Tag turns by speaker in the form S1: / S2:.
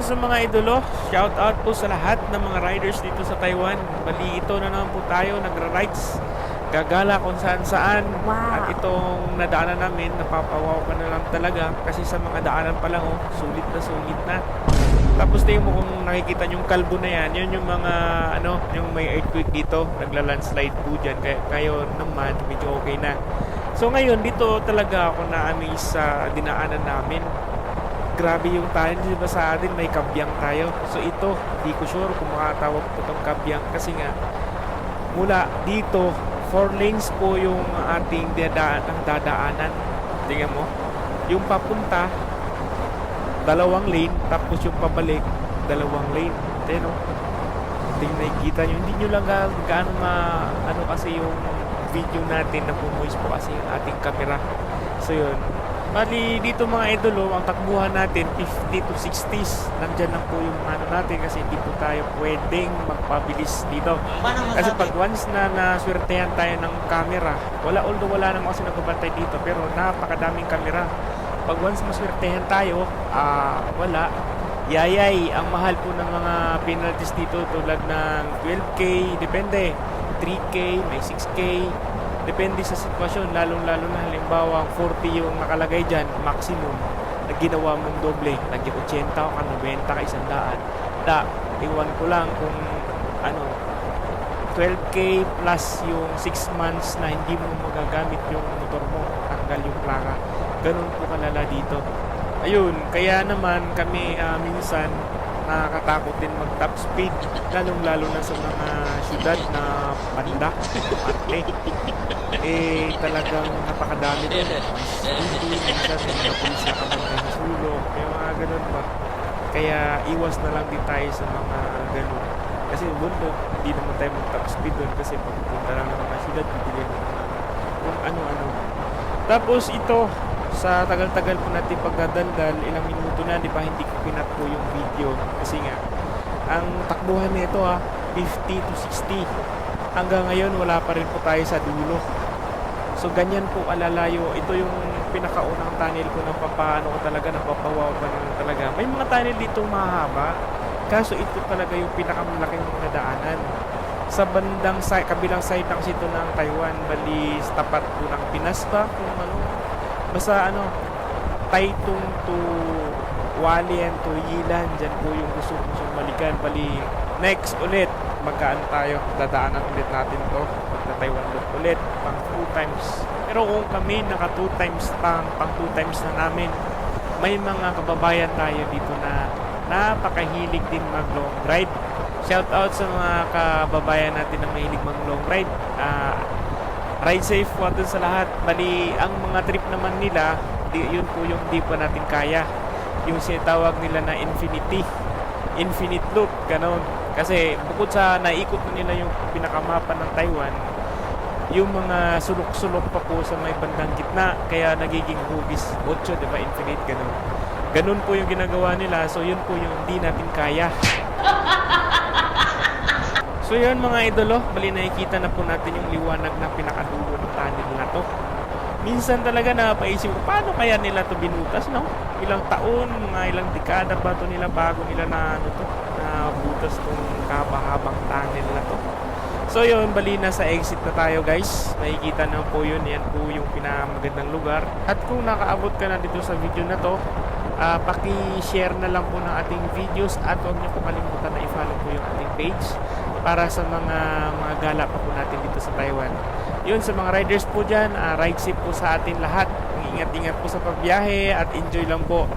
S1: sa mga idolo, shout out po sa lahat ng mga riders dito sa Taiwan. Bali ito na naman po tayo, nagra-rides, gagala kung saan saan. At
S2: Wow.
S1: itong nadaanan namin, napapawaw ka na lang talaga kasi sa mga daanan pa lang, oh, sulit na sulit na. Tapos tingin mo kung nakikita yung kalbo na yan, yun yung mga ano, yung may earthquake dito, nagla-landslide po dyan. Kaya kayo naman, medyo okay na. So ngayon, dito talaga ako na-amaze sa dinaanan namin. Grabe yung tayo, di ba sa atin may kabyang tayo. So ito, di ko sure kung makatawag po itong kabyang kasi nga mula dito, 4 lanes po yung ating dadaanan. Tingnan mo, yung papunta, 2 lane, tapos yung pabalik, 2 lane. Tingnan mo, tingnan nakikita nyo, hindi nyo lang gaano ano kasi yung video natin na bumuis po kasi yung ating camera. So yun, bali dito mga idolo, ang takbuhan natin 50 to 60s. Nandyan lang po yung ano natin kasi hindi po tayo pwedeng magpabilis dito. Kasi pag once na naswertehan tayo ng camera, although wala naman kasi nagbabantay dito, pero napakadaming camera. Pag once maswertehan tayo, wala. Yayay, ang mahal po ng mga penalties dito tulad ng 12K, depende. 3K, may 6K. Depende sa sitwasyon, lalong-lalo na halimbawa 40 yung nakalagay dyan, maximum, na ginawa mong doble, naging 80 o 90 ka 100. Iwan ko lang kung ano, 12K plus yung 6 months na hindi mo magagamit yung motor mo, tanggal yung plaka. Ganun po kalala dito. Ayun, kaya naman kami minsan nakakatakot din mag top speed, lalong-lalo na sa mga syudad na banda, parte. Talagang napakadami din. Hindi, minsan may mga pulis na kabantay sa sulok, may mga ganun pa. Kaya iwas na lang din tayo sa mga ganun. Kasi bundo, hindi naman tayo mag top speed doon kasi pagpunta lang ng mga syudad, bibili naman ng kung ano-ano. Tapos ito, sa tagal-tagal po natin pagdadaldal, ilang minuto na, di ba, hindi ko pinat po yung video kasi nga ang takbuhan nito 50 to 60. Hanggang ngayon wala pa rin po tayo sa dulo. So ganyan po alalayo. Ito yung pinakaunang tunnel ko na papaano ko talaga, napapawaw pa naman talaga. May mga tunnel dito mahaba, kaso ito talaga yung pinakamalaking mga daanan. Sa bandang kabilang side na kasi ito ng Taiwan, bali tapat po ng Pinas ba, kung ano. Basta ano, Taitung to Hualien to Yilan, dyan po yung gusto kong balikan. Bali, next ulit, magkaan tayo, dadaanan ulit natin to magta-Taiwan loop ulit, pang 2 times. Pero kung kami naka 2 times pang 2 times na namin, may mga kababayan tayo dito na napakahilig din mag long ride. Shout out sa mga kababayan natin na mahilig mag long ride. Ride safe po dun sa lahat. Bali, ang mga trip naman nila, yun po yung di pa natin kaya. Yung sinatawag nila na infinite loop, ganon. Kasi bukod sa naikot na nila yung pinakamapa ng Taiwan, yung mga sulok-sulok pa po sa may bandang gitna, kaya nagiging hugis 8, diba, infinite, ganon. Ganon po yung ginagawa nila, so yun po yung di natin kaya. So yun mga idolo, bali nakikita na po natin yung liwanag na pinakadulo ng tunnel na to. Minsan talaga napaisip ko, paano kaya nila to binutas, no? Ilang taon, mga ilang dekada ba to nila bago nila na butas tong kabahabang tunnel na to. So yun, bali na sa exit na tayo guys. Nakikita na po yun, yan po yung pinamagandang lugar. At kung nakaabot ka na dito sa video na to, paki-share na lang po ng ating videos at huwag niyo po kalimutan na i-follow po yung ating page para sa mga gala pa po natin dito sa Taiwan. Yun, sa mga riders po dyan, ride safe po sa atin lahat. Ingat-ingat po sa pagbiyahe at enjoy lang po.